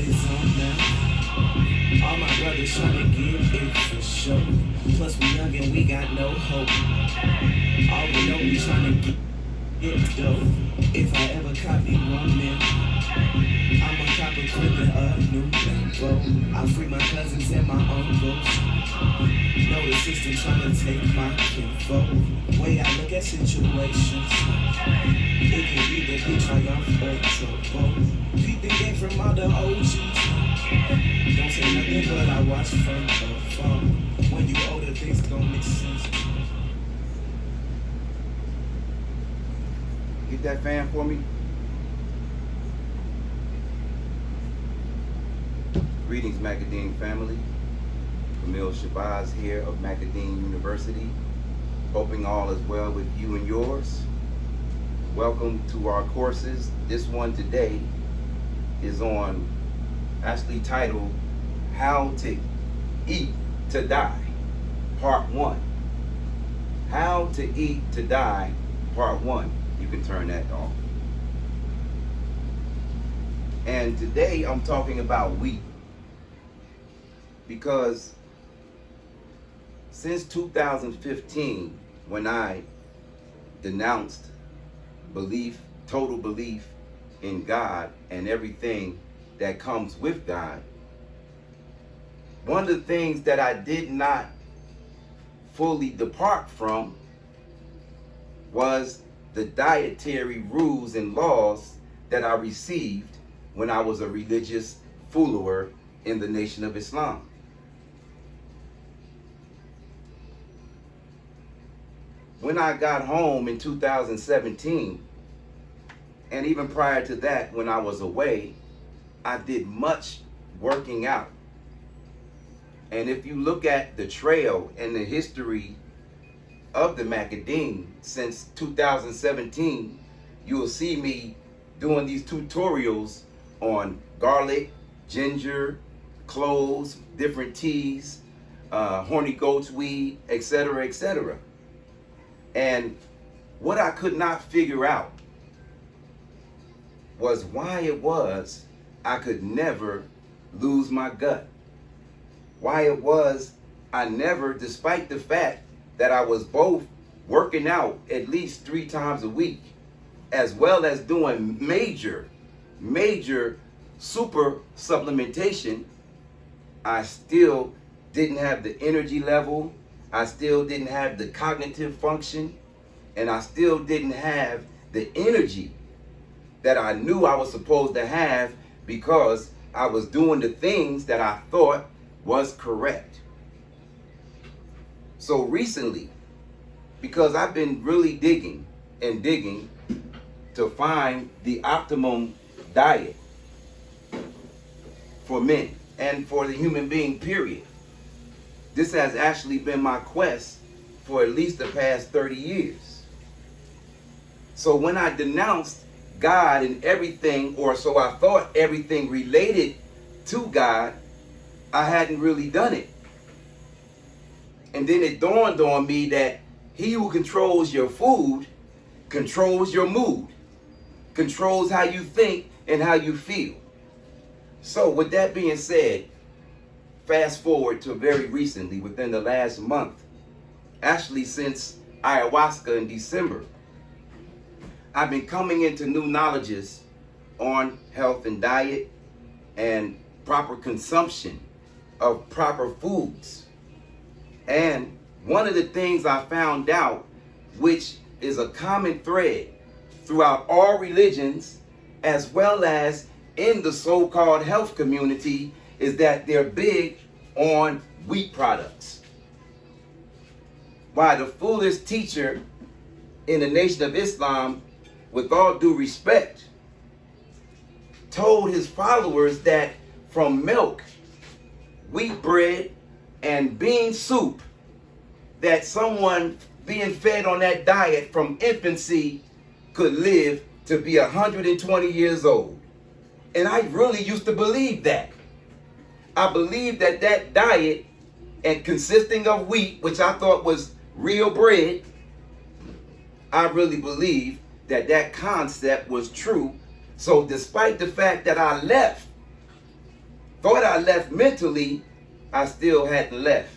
is on now. All my brothers trying to get it for sure. Plus we young and we got no hope. All we know we trying to get it though. If I ever copy one man, I'ma cop a clip and a new Lambo. I'll free my cousins and my uncles. Know the system trying to take my info. Way I look at situations, it can either be triumph or trouble. Peep the game from all the OGs. Don't say nothing but I watch from afar. When you older, things don't make sense. Get that fan for me. Greetings, Macadine family. Camille Shabazz here of Macadine University. Hoping all is well with you and yours. Welcome to our courses. This one today is actually titled How to Eat to Die, Part 1. How to Eat to Die, Part 1. You can turn that off. And today I'm talking about wheat, because since 2015, when I denounced total belief in God and everything that comes with God, one of the things that I did not fully depart from was the dietary rules and laws that I received when I was a religious follower in the Nation of Islam. When I got home in 2017, and even prior to that, when I was away, I did much working out. And if you look at the trail and the history of the Macadine since 2017, you will see me doing these tutorials on garlic, ginger, cloves, different teas, horny goat's weed, etc., etc. And what I could not figure out was why it was I could never lose my gut. Why it was I never, despite the fact that I was both working out at least 3 times a week, as well as doing major super supplementation, I still didn't have the energy level, I still didn't have the cognitive function, and I still didn't have the energy that I knew I was supposed to have, because I was doing the things that I thought was correct. So recently, because I've been really digging to find the optimum diet for men and for the human being, period. This has actually been my quest for at least the past 30 years. So when I denounced God and everything, or so I thought, everything related to God, I hadn't really done it. And then it dawned on me that he who controls your food controls your mood, controls how you think and how you feel. So with that being said, fast forward to very recently, within the last month, actually since ayahuasca in December, I've been coming into new knowledges on health and diet and proper consumption of proper foods. And one of the things I found out, which is a common thread throughout all religions, as well as in the so-called health community, is that they're big on wheat products. Why the fullest teacher in the Nation of Islam, with all due respect, told his followers that from milk, wheat bread, and bean soup, that someone being fed on that diet from infancy could live to be 120 years old. And I really used to believe that. I believed that that diet, and consisting of wheat, which I thought was real bread, I really believed that that concept was true. So despite the fact that I left Thought I left mentally, I still hadn't left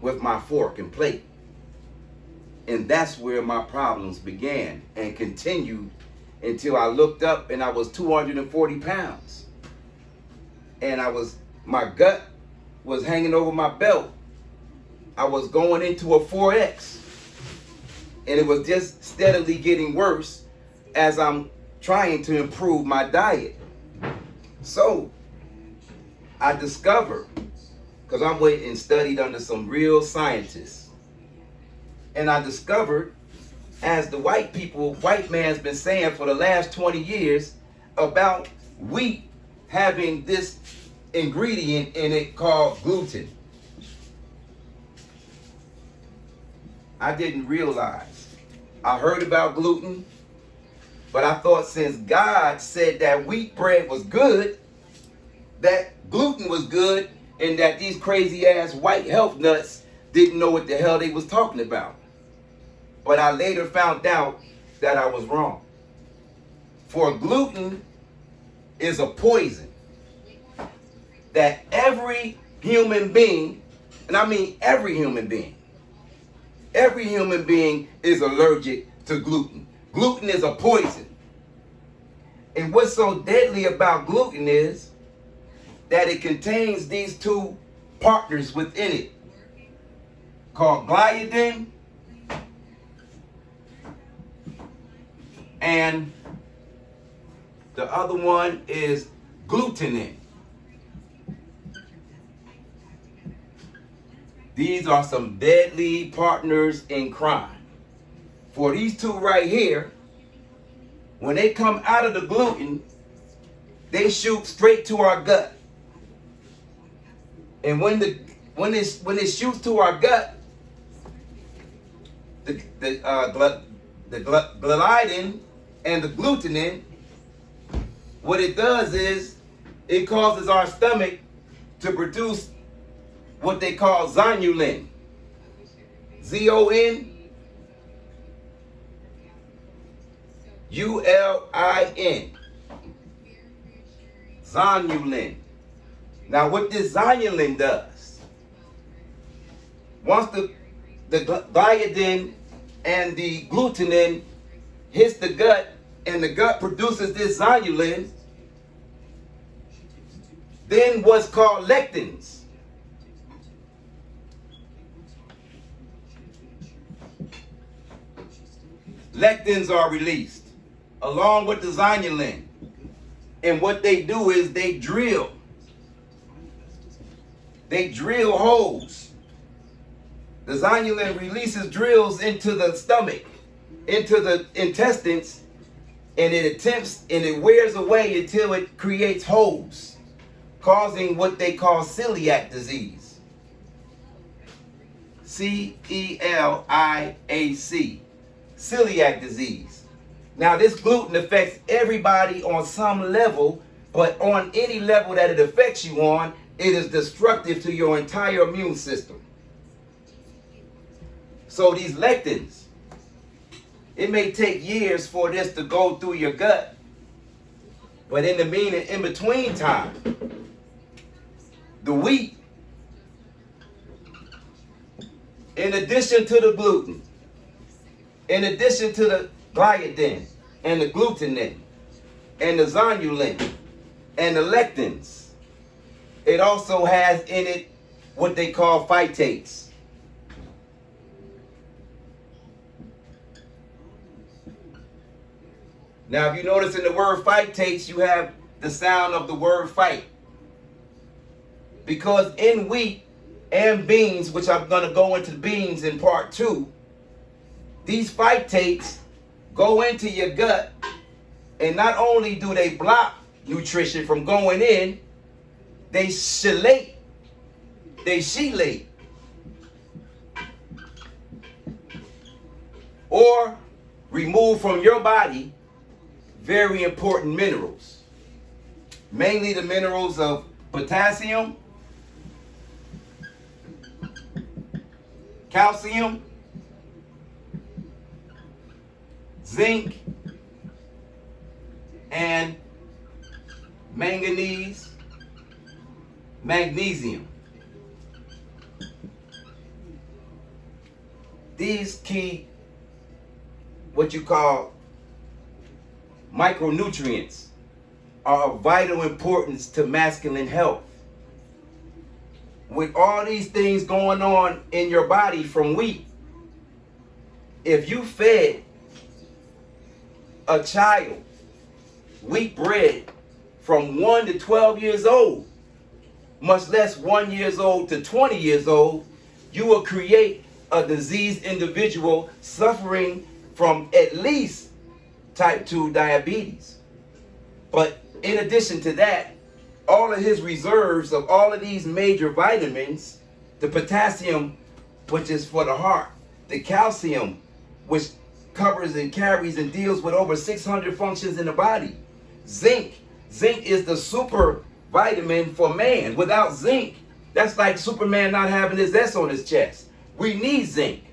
with my fork and plate. And that's where my problems began and continued until I looked up and I was 240 pounds. And my gut was hanging over my belt. I was going into a 4X. And it was just steadily getting worse as I'm trying to improve my diet. So I discovered, because I went and studied under some real scientists, and I discovered, as the white man's been saying for the last 20 years, about wheat having this ingredient in it called gluten. I didn't realize. I heard about gluten, but I thought since God said that wheat bread was good, that gluten was good, and that these crazy ass white health nuts didn't know what the hell they was talking about. But I later found out that I was wrong. For gluten is a poison that every human being, and I mean every human being is allergic to gluten. Gluten is a poison. And what's so deadly about gluten is that it contains these two partners within it called gliadin and the other one is glutenin. These are some deadly partners in crime. For these two right here, when they come out of the gluten, they shoot straight to our gut. And when it shoots to our gut, the gliadin and the glutenin, what it does is it causes our stomach to produce what they call zonulin. ZONULIN. Zonulin. Now what this zonulin does, once the gliadin and the glutenin hits the gut and the gut produces this zonulin, then what's called lectins. Lectins are released along with the zonulin. And what they do is they drill holes. The zonulin releases drills into the stomach, into the intestines, and it wears away until it creates holes, causing what they call celiac disease. CELIAC. Celiac disease. Now this gluten affects everybody on some level, but on any level that it affects you on, it is destructive to your entire immune system. So these lectins, it may take years for this to go through your gut, but in between time, the wheat, in addition to the gluten, in addition to the gliadin and the glutenin and the zonulin and the lectins, it also has in it what they call phytates. Now, if you notice in the word phytates, you have the sound of the word fight. Because in wheat and beans, which I'm going to go into beans in part 2, these phytates go into your gut, and not only do they block nutrition from going in, they chelate, or remove from your body very important minerals, mainly the minerals of potassium, calcium, zinc, and manganese, magnesium. These key, what you call micronutrients, are of vital importance to masculine health. With all these things going on in your body from wheat, if you fed a child wheat bread from 1 to 12 years old, much less 1 years old to 20 years old, you will create a diseased individual suffering from at least type 2 diabetes. But in addition to that, all of his reserves of all of these major vitamins, the potassium, which is for the heart, the calcium, which covers and carries and deals with over 600 functions in the body, zinc is the super vitamin for man. Without zinc, that's like Superman not having his S on his chest. We need zinc.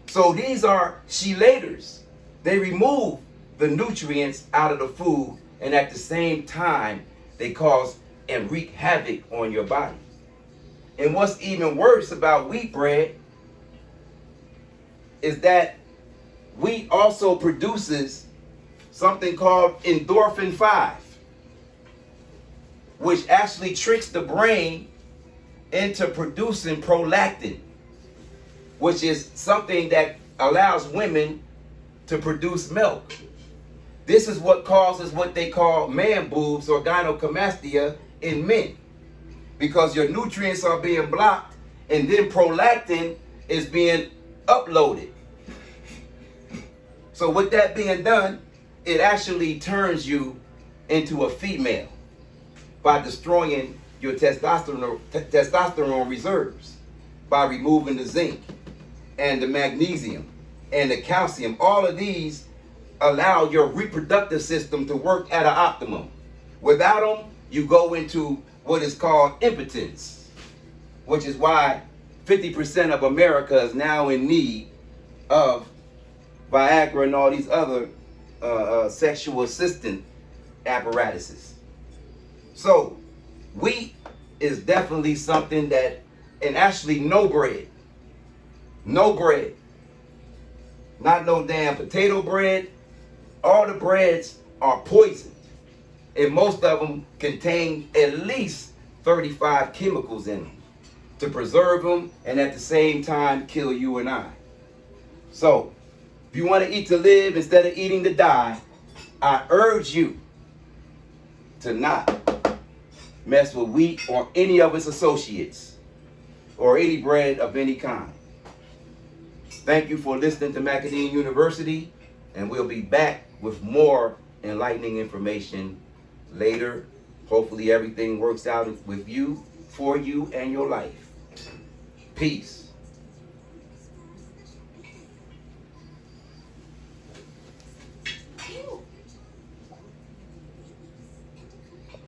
So these are chelators. They remove the nutrients out of the food, and at the same time, they cause and wreak havoc on your body. And what's even worse about wheat bread is that wheat also produces something called endorphin 5, which actually tricks the brain into producing prolactin, which is something that allows women to produce milk. This is what causes what they call man boobs or gynecomastia in men, because your nutrients are being blocked and then prolactin is being uploaded. So with that being done, it actually turns you into a female by destroying your testosterone reserves, by removing the zinc and the magnesium and the calcium. All of these allow your reproductive system to work at an optimum. Without them, you go into what is called impotence, which is why 50% of America is now in need of Viagra and all these other sexual assistant apparatuses. So wheat is definitely something that, and actually no bread, not no damn potato bread. All the breads are poisoned, and most of them contain at least 35 chemicals in them to preserve them and at the same time kill you and I. So if you want to eat to live instead of eating to die, I urge you to not mess with wheat or any of its associates or any bread of any kind. Thank you for listening to Macadine University, and we'll be back with more enlightening information later. Hopefully everything works out with you, for you, and your life. Peace.